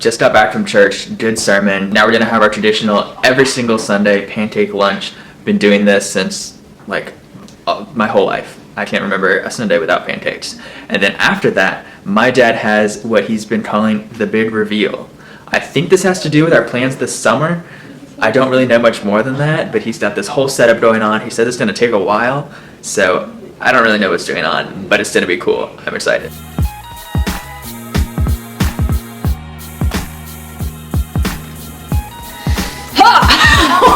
just got back from church, good sermon. Now we're gonna have our traditional every single Sunday pancake lunch. Been doing this since like my whole life. I can't remember a Sunday without pancakes. And then after that, my dad has what he's been calling the big reveal. I think this has to do with our plans this summer. I don't really know much more than that, but he's got this whole setup going on. He said it's gonna take a while, so I don't really know what's going on, but it's gonna be cool. I'm excited.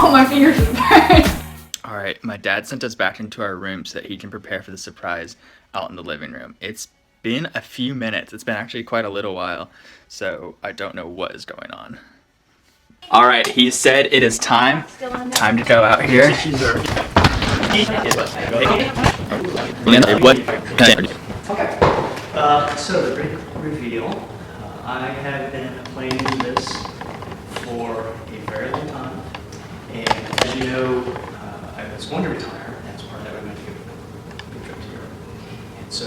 Oh, my fingers burn. All right, my dad sent us back into our room so that he can prepare for the surprise out in the living room. It's been a few minutes. It's been actually quite a little while, so I don't know what is going on. All right, he said it is time to go out here. So the big reveal, I have been planning this for a very long time, and as you know, I was going to retire, and as part of that I went to go a trip to Europe. And so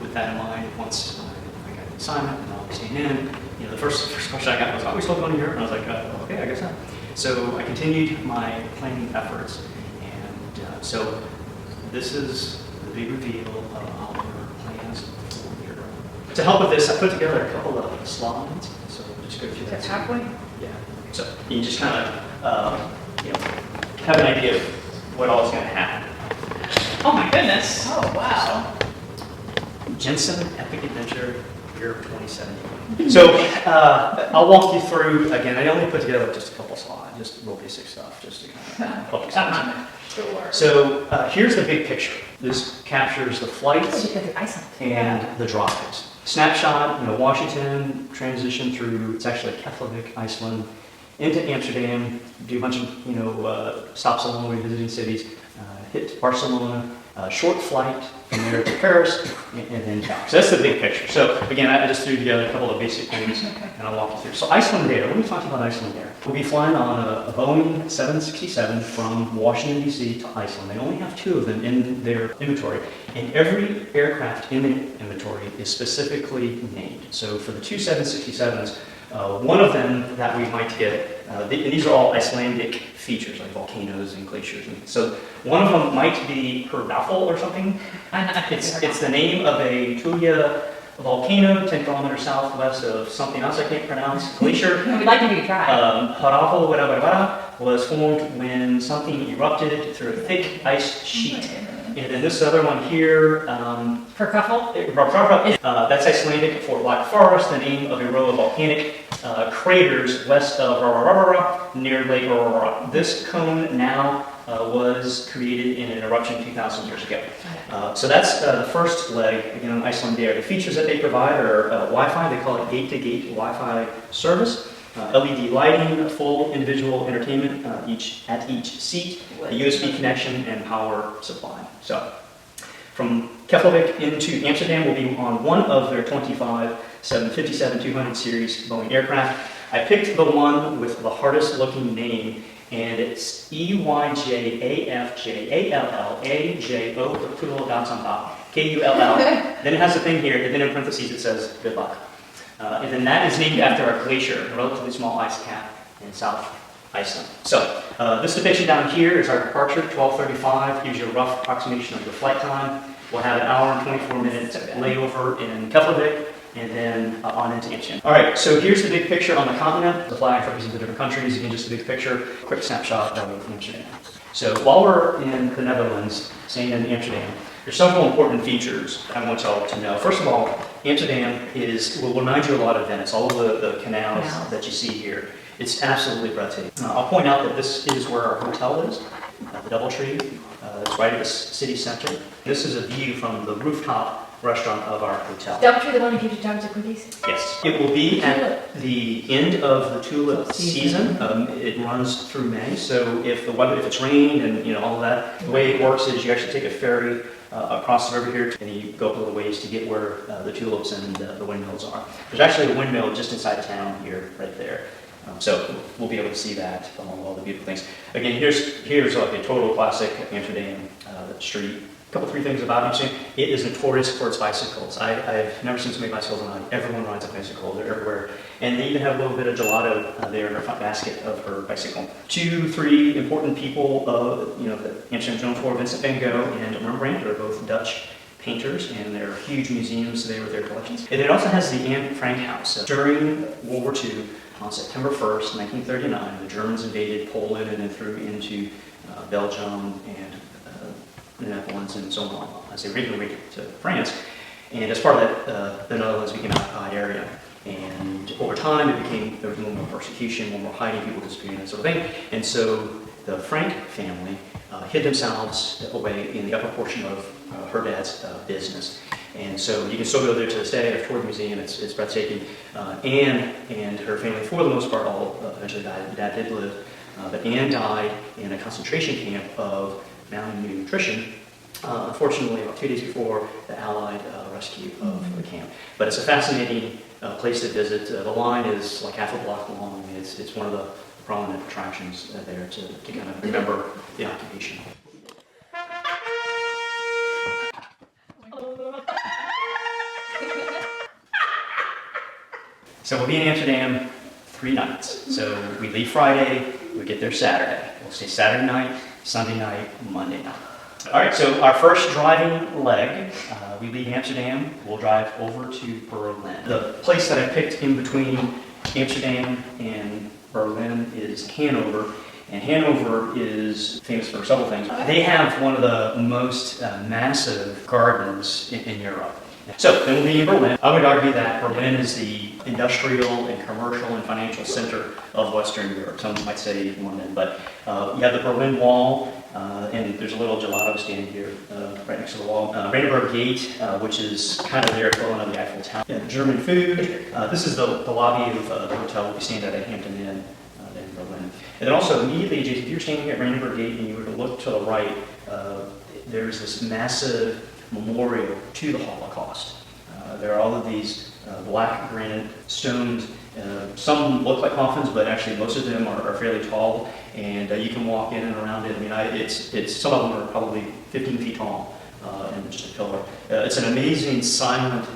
with that in mind, once I got the assignment and I was staying in, the first question I got was, "Are we still going to Europe?" And I was like, "Okay, I guess so." So I continued my planning efforts, and so this is the big reveal of our plans for Europe. To help with this, I put together a couple of slides, so we'll just go through that. Halfway? Yeah. So you just kind of, have an idea of what all is going to happen. Oh my goodness. Oh wow. Jensen Epic Adventure Europe 2017. So I'll walk you through, again, I only put together just a couple slides, just real basic stuff, just to kind of help explain. Sure. So here's the big picture. This captures the flights Iceland. and the drives. Snapshot, Washington, transition through, it's actually Keflavik, Iceland, into Amsterdam, do a bunch of, stops along the way visiting cities, hit Barcelona, short flight from there to Paris, and then back. So that's the big picture. So again, I just threw together a couple of basic things, and I'll walk you through. So Iceland Air, let me talk to you about Iceland Air. We'll be flying on a Boeing 767 from Washington, D.C. to Iceland. They only have 2 of them in their inventory, and every aircraft in the inventory is specifically named. So for the 2 767s, one of them that we might get, and these are all Icelandic features like volcanoes and glaciers. And so one of them might be Herdafell or something. It's the name of a Tuya volcano 10 kilometers southwest of something else I can't pronounce. Glacier. We'd like you to try. Herdafell was formed when something erupted through a thick ice sheet. And then this other one here, Herdafell? that's Icelandic for Black Forest, the name of a row of volcanic craters west of near Lake Aurora. This cone now was created in an eruption 2,000 years ago. So that's the first leg, again, on Iceland Air. The features that they provide are Wi-Fi, they call it gate-to-gate Wi-Fi service. LED lighting, full individual entertainment at each seat, a USB connection, and power supply. So, from Keflavik into Amsterdam will be on one of their 25 757-200 series Boeing aircraft. I picked the one with the hardest looking name, and it's EYJAFJALLAJO, put a little dots on top, KULL. Then it has a thing here, and then in parentheses it says good luck. And then that is named after a glacier, a relatively small ice cap in South Iceland. So this depiction down here is our departure, 12:35. Gives you a rough approximation of the flight time. We'll have an hour and 24 minutes layover in Keflavik, and then on into Amsterdam. All right, so here's the big picture on the continent. The flags represent the different countries. Again, just a big picture. Quick snapshot of Amsterdam. So while we're in the Netherlands, staying in Amsterdam, there's several important features I want y'all to know. First of all, Amsterdam will remind you a lot of Venice, all of the canals that you see here. It's absolutely breathtaking. I'll point out that this is where our hotel is, the DoubleTree. It's right at the city center. This is a view from the rooftop restaurant of our hotel. DoubleTree, the one that gives you tons of cookies? Yes. It will be at the end of the tulip season. It runs through May, so if it's raining and all of that, the way it works is you actually take a ferry across the river here, and you go up a little ways to get where the tulips and the windmills are. There's actually a windmill just inside town here, right there. So we'll be able to see that along all the beautiful things. Again, here's like a total classic Amsterdam street Three things about Amsterdam. It is notorious for its bicycles. I've never seen so many bicycles in my life. Everyone rides a bicycle. They're everywhere. And they even have a little bit of gelato there in her front basket of her bicycle. 2, 3 important people, that Amsterdam's known for, Vincent van Gogh and Rembrandt. They're both Dutch painters, and they're huge museums there with their collections. And it also has the Anne Frank House. During World War II, on September 1st, 1939, the Germans invaded Poland and then through into Belgium and the Netherlands and so on, as they originally went to France. And as part of that, the Netherlands became an occupied area. And over time, there was more persecution, more hiding, people disappearing, that sort of thing. And so the Frank family hid themselves away in the upper portion of her dad's business. And so you can still go there to this day. I've toured the museum. It's breathtaking. Anne and her family, for the most part, all eventually died. The dad did live. But Anne died in a concentration camp of malnutrition, unfortunately, about 2 days before the Allied rescue of the camp. But it's a fascinating place to visit. The line is like half a block long. It's one of the prominent attractions there to kind of remember the occupation. So we'll be in Amsterdam 3 nights. So we leave Friday, we get there Saturday. We'll stay Saturday night, Sunday night, Monday night. All right, so our first driving leg, we leave Amsterdam, we'll drive over to Berlin. The place that I picked in between Amsterdam and Berlin is Hanover, and Hanover is famous for several things. They have one of the most massive gardens in Europe. So, then we'll be in Berlin. I would argue that Berlin is the industrial and commercial and financial center of Western Europe. Some might say London, but you have the Berlin Wall, and there's a little gelato stand here right next to the wall. Brandenburg Gate, which is kind of there equivalent of the Eiffel Tower. Yeah, German food. This is the lobby of the hotel we'll be staying at Hampton Inn in Berlin. And then also immediately adjacent, if you're standing at Brandenburg Gate and you were to look to the right, there's this massive memorial to the Holocaust. There are all of these black granite stones. Some look like coffins, but actually most of them are fairly tall, and you can walk in and around it. I mean, it's some of them are probably 15 feet tall, and just a pillar. It's an amazing silent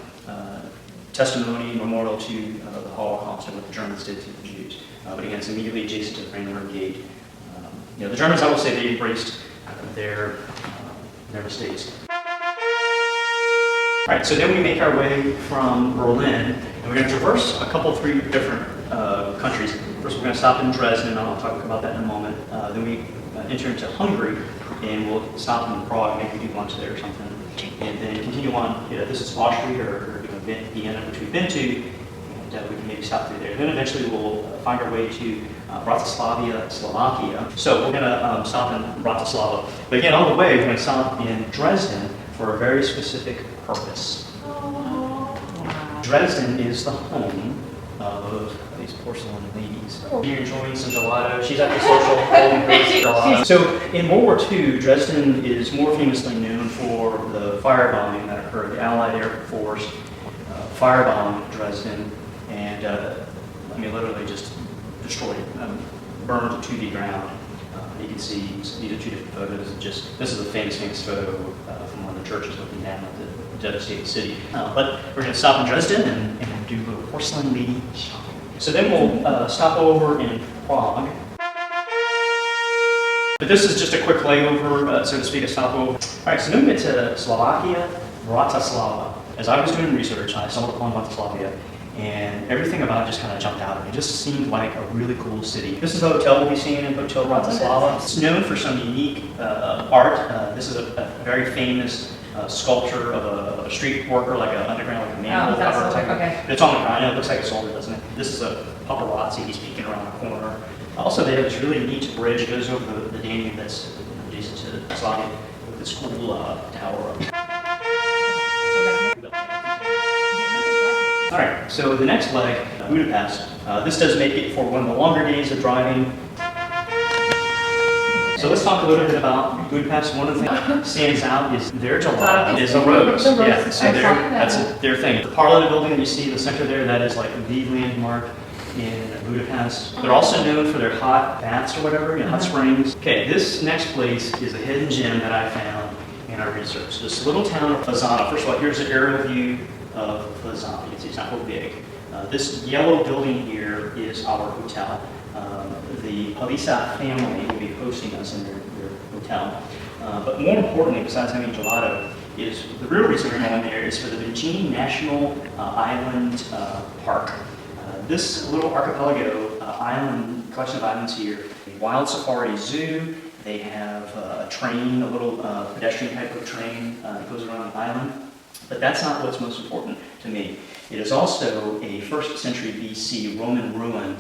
testimony, memorial to the Holocaust and what the Germans did to the Jews. But again, it's immediately adjacent to the Brandenburg Gate. The Germans, I will say, they embraced their mistakes. All right, so then we make our way from Berlin, and we're going to traverse a couple, 3 different countries. First, we're going to stop in Dresden, and I'll talk about that in a moment. Then we enter into Hungary, and we'll stop in Prague, maybe do lunch there or something, and then continue on. This is Austria or Vienna, which we've been to, and we can maybe stop through there. Then eventually we'll find our way to Bratislava, Slovakia. So we're going to stop in Bratislava. But again, on the way, we're going to stop in Dresden for a very specific purpose. Dresden is the home of these porcelain ladies. You're enjoying some gelato. She's at the social holding her gelato. So in World War II, Dresden is more famously known for the firebombing that occurred. The Allied Air Force firebombed Dresden and literally just destroyed it, burned to the ground. You can see these are 2 different photos. This is a famous photo from one of the churches looking down at the devastated city. But we're going to stop in Dresden and do a little porcelain lady shopping. So then we'll stop over in Prague. But this is just a quick layover, so to speak, a stopover. All right, so then we get to Slovakia, Bratislava. As I was doing research, I stumbled upon Bratislava, and everything about it just kind of jumped out at me. It just seemed like a really cool city. This is the hotel we'll be staying in, Hotel Bratislava. It's known for some unique art. This is a very famous sculpture of a street worker, like an underground, like a manhole cover type. Okay. It's on the ground. It looks like a soldier, doesn't it? This is a paparazzi. He's peeking around the corner. Also, they have this really neat bridge. It goes over the Danube that's adjacent to Slovakia with this cool tower up. All right, so the next leg, Budapest. This does make it for one of the longer days of driving. So let's talk a little bit about Budapest. One of the things that stands out is their gelato. It is a rose. Yeah, so that's their thing. The Parliament building that you see in the center there, that is like the landmark in Budapest. They're also known for their hot baths or whatever, hot springs. Okay, this next place is a hidden gem that I found, and our research. This little town of Fazana, first of all, here's an aerial view of Fazana. You can see it's not real big. This yellow building here is our hotel. The Palisa family will be hosting us in their hotel. But more importantly, besides having gelato, is the real reason we're going there is for the Bikini National Island Park. This little archipelago island, collection of islands here, a wild safari zoo. They have a train, a little pedestrian type of train that goes around the island. But that's not what's most important to me. It is also a 1st century BC Roman ruin.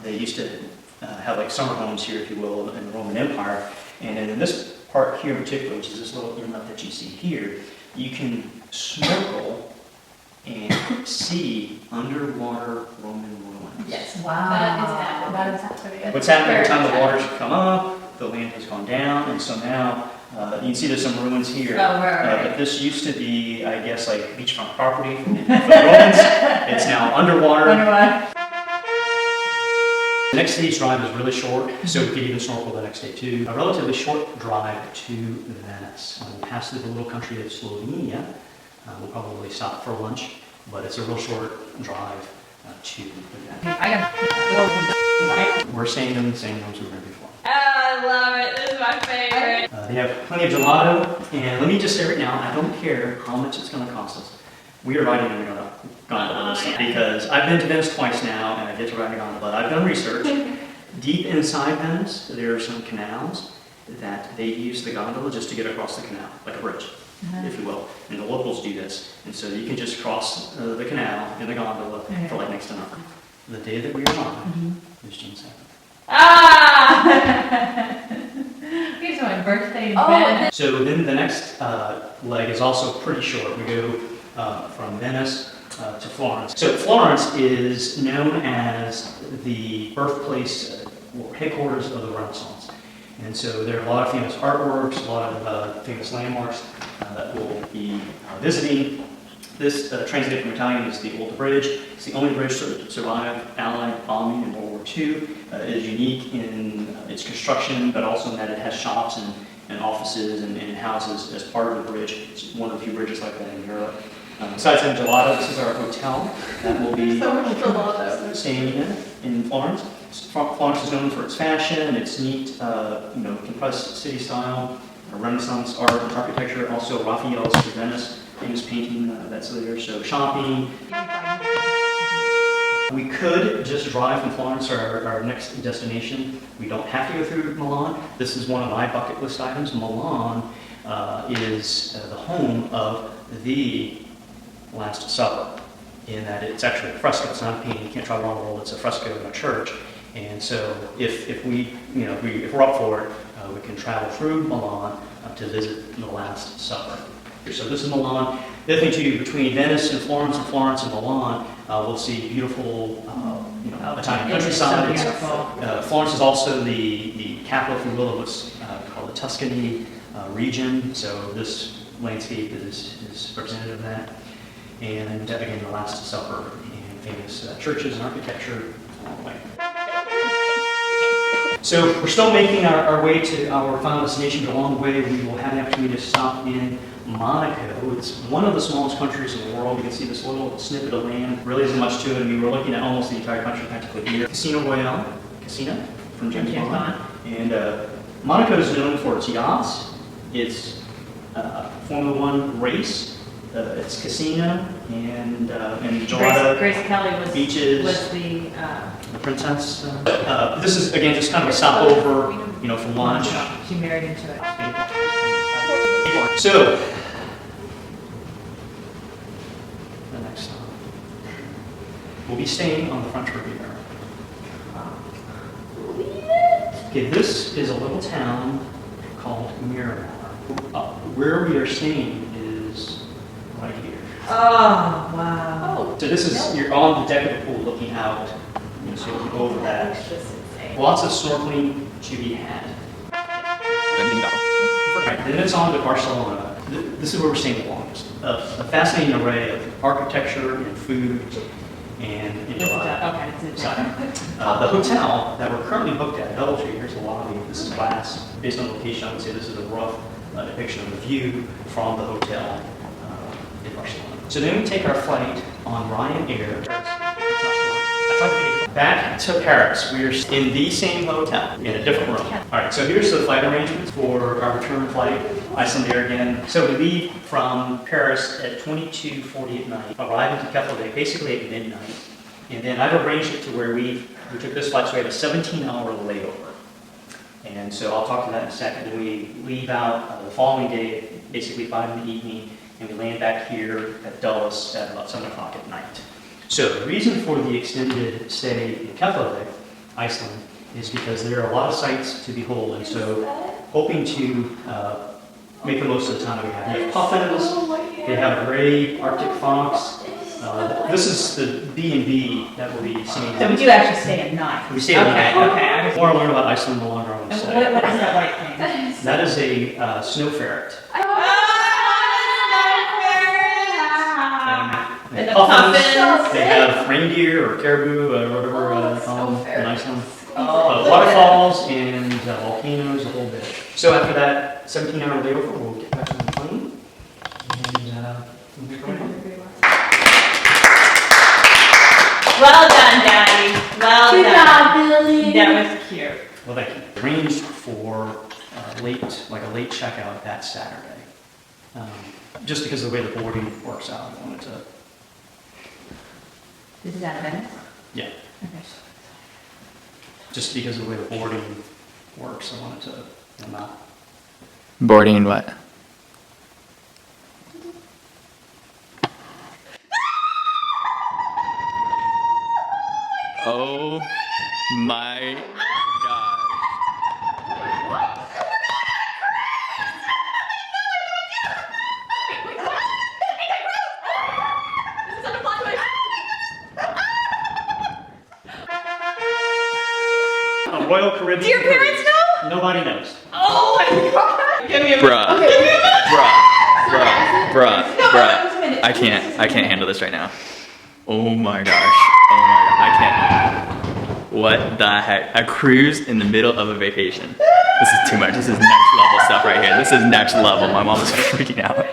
They used to have like summer homes here, if you will, in the Roman Empire. And in this part here in particular, which is this little inlet that you see here, you can snorkel and see underwater Roman ruins. Yes. Wow. That is happening. What's happening every time the waters come up, the land has gone down, and so now you can see there's some ruins here. Oh, right. But this used to be, I guess, like beachfront property for the Romans. It's now underwater. Wonder why. The next day's drive is really short, so we could even snorkel the next day too. A relatively short drive to Venice. We'll pass through the little country of Slovenia. We'll probably stop for lunch, but it's a real short drive to Venice. We're staying in the same rooms we were in before. Oh, I love it. This is my favorite. They have plenty of gelato, and let me just say right now, I don't care how much it's going to cost us. We are riding in a gondola this time because I've been to Venice twice now, and I get to ride a gondola. I've done research. Deep inside Venice, there are some canals that they use the gondola just to get across the canal, like a bridge, if you will. And the locals do this, and so you can just cross the canal in the gondola for like next to nothing. The day that we arrived was June 7th. Ah! Here's my birthday in Venice. So then the next leg is also pretty short. We go from Venice to Florence. So Florence is known as the birthplace or headquarters of the Renaissance. And so there are a lot of famous artworks, a lot of famous landmarks that we'll be visiting. This, translated from Italian, is the Old Bridge. It's the only bridge to survive Allied bombing in World War II. It is unique in its construction, but also in that it has shops and offices and houses as part of the bridge. It's one of the few bridges like that in Europe. Besides having gelato, this is our hotel that will be staying in Florence. Florence is known for its fashion, its neat, compressed city style, Renaissance art and architecture, also Raphael's Venice. Famous painting that's there, so shopping. We could just drive from Florence, our next destination. We don't have to go through Milan. This is one of my bucket list items. Milan is the home of the Last Supper, in that it's actually a fresco. It's not a painting. You can't drive around the world. It's a fresco in a church. And so if we're up for it, we can travel through Milan to visit the Last Supper. So this is Milan. The other thing too, between Venice and Florence and Milan, we'll see beautiful, Italian countryside. It's so beautiful. Florence is also the capital, if you will, of what's called the Tuscany region. So this landscape is representative of that. And again, the Last Supper and famous churches and architecture along the way. So we're still making our way to our final destination, but along the way we will have the opportunity to stop in Monaco. It's one of the smallest countries in the world. You can see this little snippet of land. Really isn't much to it. I mean, we're looking at almost the entire country practically here. Casino Royale, Casino from James Bond. And Monaco is known for its yachts, its Formula One race, its casino, and gelato. Grace Kelly was beaches. Was the princess. This is again just kind of a stopover, for lunch. She married into it. So, the next stop. We'll be staying on the French Riviera. Okay, this is a little town called Miramar. Where we are staying is right here. Oh, wow. So this is, you're on the deck of the pool looking out, so you can go over that. That's just insane. Lots of snorkeling to be had. Right, then it's on to Barcelona. This is where we're staying the longest. A fascinating array of architecture and food and gelato. Okay, it's So, the hotel that we're currently booked at, DoubleTree, here's the lobby. This is glass. Based on location, I would say this is a rough a depiction of the view from the hotel in Barcelona. So then we take our flight on Ryanair. Back to Paris. We're in the same hotel, in a different room. All right, so here's the flight arrangements for our return flight, Icelandair again. So we leave from Paris at 22:40 at night, arrive into Keflavik basically at midnight. And then I've arranged it to where we took this flight, so we have a 17-hour layover. And so I'll talk to that in a second. And we leave out the following day, basically 5 in the evening, and we land back here at Dulles at about 7 o'clock at night. So the reason for the extended stay in Keflavik, Iceland, is because there are a lot of sights to behold, and so hoping to make the most of the time that we have. They have puffins, they have a gray Arctic fox. This is the B&B that we'll be seeing. So we do actually stay at night? We stay at night. Okay. The more I learn about Iceland, the longer I want to And stay. what is that like thing? That is a snow ferret. And the puffins. They have reindeer or caribou or whatever they call them in Iceland. Oh, Waterfalls and volcanoes, a whole bit. So after that 17-hour layover, we'll get back on the plane and we'll be going home. Well done, Daddy. Well Good done. job, Billy. That was cute. Well, thank you. Arranged for like a late checkout that Saturday. Just because of the way the boarding works out, I wanted to. This is out of Venice? Yeah. Okay. Just because of the way the boarding works, I wanted to not. Boarding what? Oh my gosh. A Royal Caribbean. Do your parents cruise. Nobody knows. Oh my god! Give me a Bruh. Bruh. minute. I can't handle this right now. Oh my gosh. Oh my god. I can't. What the heck? A cruise in the middle of a vacation. This is too much. This is next level stuff right here. This is next level. My mom is freaking out.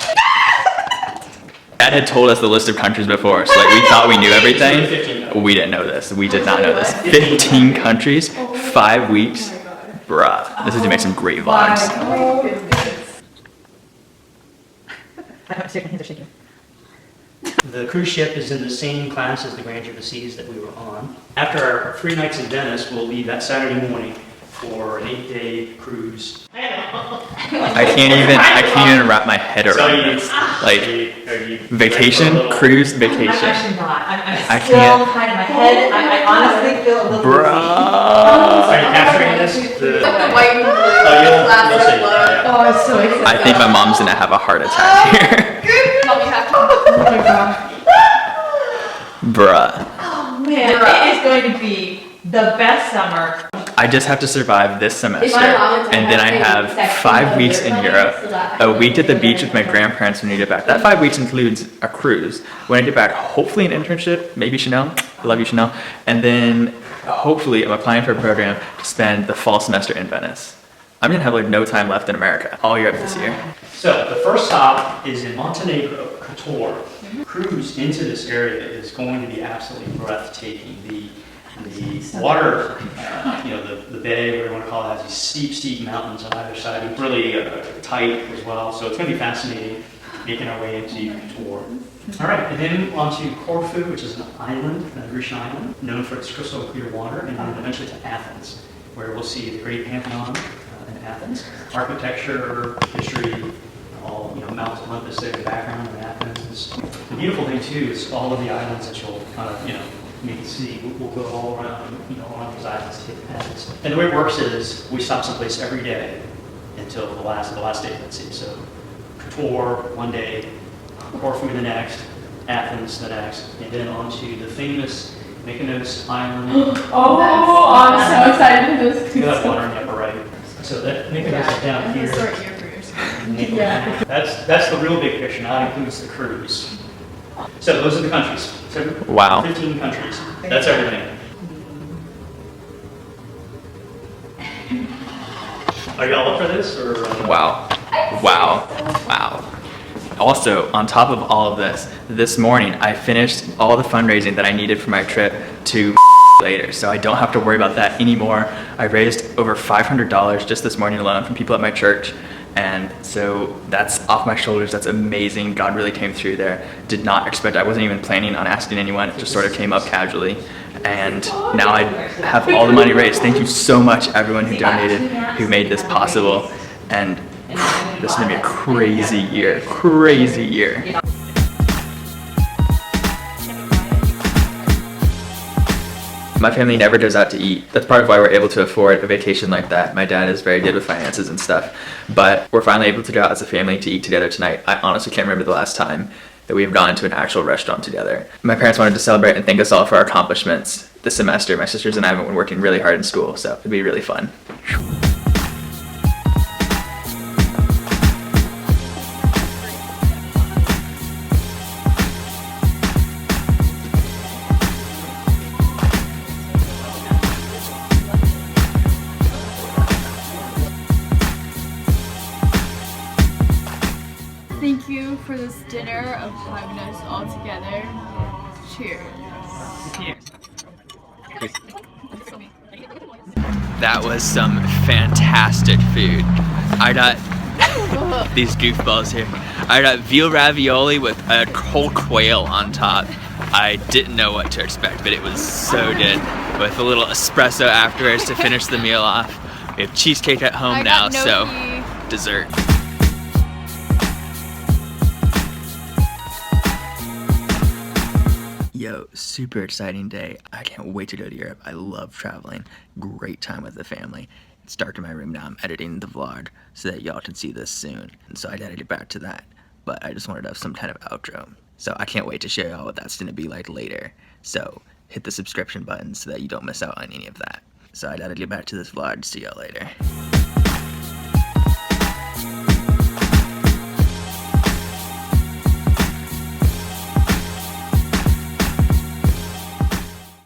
Dad had told us the list of countries before, so like we thought we knew everything. We didn't know this. We did not know this. 15 countries, 5 weeks. Bruh. This is to make some great vlogs. My hands are shaking. The cruise ship is in the same class as the Grandeur of the Seas that we were on. After our 3 nights in Venice, we'll leave that Saturday morning for an 8-day cruise. I can't even wrap my head around this. Like, vacation, cruise, I'm vacation. actually not. I'm I still can't. kind of my head. I honestly feel a little Are Bruh. you capturing this? The white and blue you'll classic see. look. Yeah. Oh, I'm so excited. I think my mom's gonna have a heart attack here. Tell me how. Oh my god. Bruh. Oh man, it is going to be the best summer. I just have to survive this semester, My mom and and then I dad have text 5 me weeks in over Europe, so that a I week at the can beach do with my it. grandparents when I get back. That 5 weeks includes a cruise. When I get back, hopefully an internship, maybe Chanel. I love you, Chanel. And then hopefully I'm applying for a program to spend the fall semester in Venice. I'm gonna have like no time left in America all Europe this year. So the first stop is in Montenegro, Kotor. Cruise into this area is going to be absolutely breathtaking. The water, the bay, whatever you want to call it, has these steep mountains on either side. It's really tight as well, so it's going to be fascinating making our way into Kotor. All right, and then on to Corfu, which is an island, a Grecian island, known for its crystal clear water, and then eventually to Athens, where we'll see the Great Pantheon in Athens, architecture, history, all, Mount Olympus there in the background in Athens. The beautiful thing too is all of the islands that you'll you can see. We'll go all around, around these islands to take pens. And the way it works is we stop someplace every day until the last day, let's see. So Kotor one day, Corfu the next, Athens the next, and then on to the famous Mykonos island. Oh, I'm so excited for this. You have water in the upper right. So that Mykonos is down here. Yeah. That's the real big picture. Now it includes the cruise. So those are the countries. So Wow. 15 countries. That's everything. Are y'all up for this or? Wow. I Wow. Wow. Also, on top of all of this morning I finished all the fundraising that I needed for my trip to later, so I don't have to worry about that anymore. I raised over $500 just this morning alone from people at my church, and so that's off my shoulders. That's amazing. God really came through there. Did not expect, I wasn't even planning on asking anyone. It just sort of came up casually, and now I have all the money raised. Thank you so much, everyone who donated, who made this possible, and this is gonna be a crazy year, crazy year. My family never goes out to eat. That's part of why we're able to afford a vacation like that. My dad is very good with finances and stuff, but we're finally able to go out as a family to eat together tonight. I honestly can't remember the last time that we've gone to an actual restaurant together. My parents wanted to celebrate and thank us all for our accomplishments this semester. My sisters and I have been working really hard in school, so it'd be really fun. Thank you for this dinner of having us all together. Cheers. That was some fantastic food. I got these goofballs here. I got veal ravioli with a whole quail on top. I didn't know what to expect, but it was so good. With a little espresso afterwards to finish the meal off. We have cheesecake at home now, so dessert. Yo, super exciting day. I can't wait to go to Europe. I love traveling. Great time with the family. It's dark in my room now. I'm editing the vlog so that y'all can see this soon. And so I gotta get back to that. But I just wanted to have some kind of outro. So I can't wait to show y'all what that's gonna be like later. So hit the subscription button so that you don't miss out on any of that. So I gotta get back to this vlog. See y'all later.